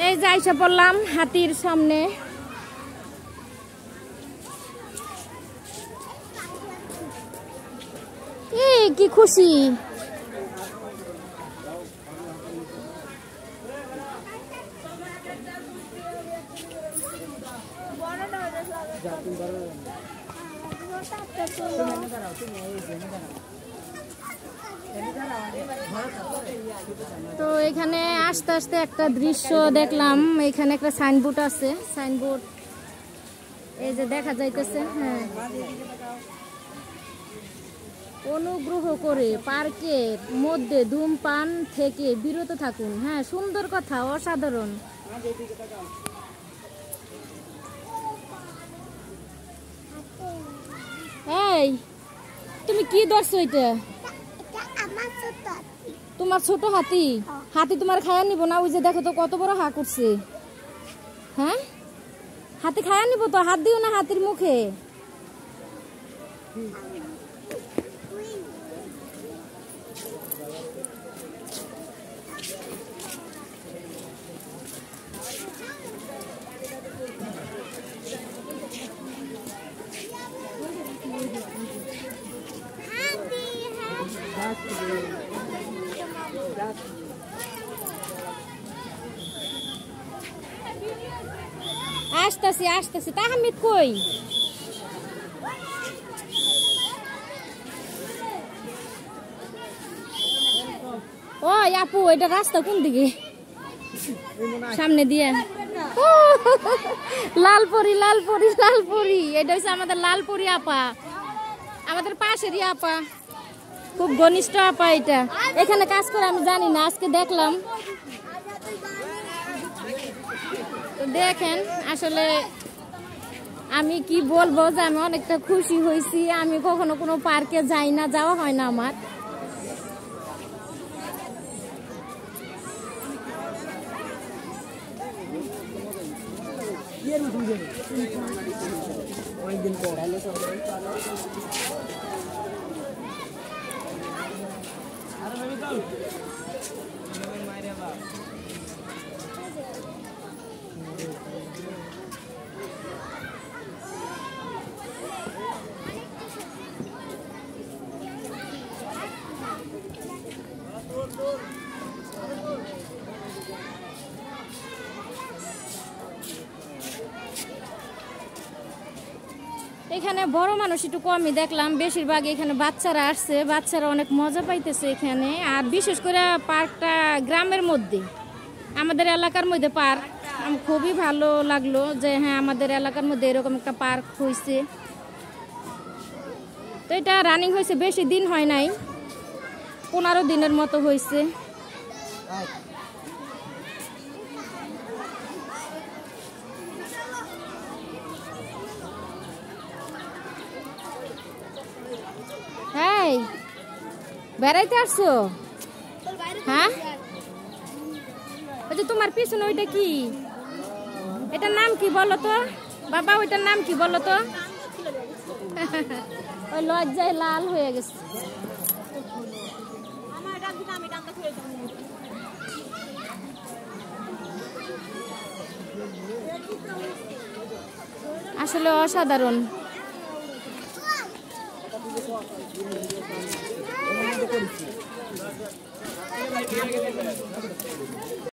এই যে আইসা পড়লাম হাতির সামনে। এই কি খুশি, তো এখানে আস্তে আস্তে একটা দৃশ্য দেখলাম। এখানে একটা সাইনবোর্ড আছে, সাইনবোর্ড এই যে দেখা যাইতেছে। হ্যাঁ, অনুগ্রহ করে পার্কের মধ্যে ধূমপান থেকে বিরত থাকুন। হ্যাঁ, সুন্দর কথা, অসাধারণ। এই তুমি কি ধরছো? এটা তোমার ছোট হাতি? হাতি তোমার খায়া নিব না? ওই যে দেখো তো কত বড় হা করছে। হ্যাঁ, হাতি খায়া নিব তো, হাত দিও না হাতির মুখে। আসতেছি আসতেছি। তাহমিদ কই? ও আপু, এটা রাস্তা কোন দিকে? সামনে দিয়ে। লালপরি লালপরি লালপরি, এটা হচ্ছে আমাদের লালপরি আপা, আমাদের পাশেরই আপা, খুব ঘনিষ্ঠ আপা। এটা এখানে কাজ করে আমি জানি না, আজকে দেখলাম। তো দেখেন, আসলে আমি কি বলবো যে আমি অনেকটা খুশি হয়েছি। আমি কখনো কোনো পার্কে যাই না, যাওয়া হয় না আমার। এখানে বড় মানুষ একটু কমই দেখলাম, বেশিরভাগ এখানে বাচ্চারা আসছে। বাচ্চারা অনেক মজা পাইতেছে এখানে। আর বিশেষ করে পার্কটা গ্রামের মধ্যে, আমাদের এলাকার মধ্যে পার্ক। খুবই ভালো লাগলো যে হ্যাঁ, আমাদের এলাকার মধ্যে এরকম একটা পার্ক হয়েছে। তো এটা রানিং হয়েছে, বেশি দিন হয় নাই, 15 দিনের মতো হয়েছে। হ্যাঁ, বেড়াইতে আসছো? হ্যাঁ, ওই যে তোমার পিছনে ওইটা কি? এটার নাম কি বলো তো বাবা? ওইটার নাম কি বলো তো? ওই লজ্জায় লাল হয়ে গেছে। আসলে অসাধারণ।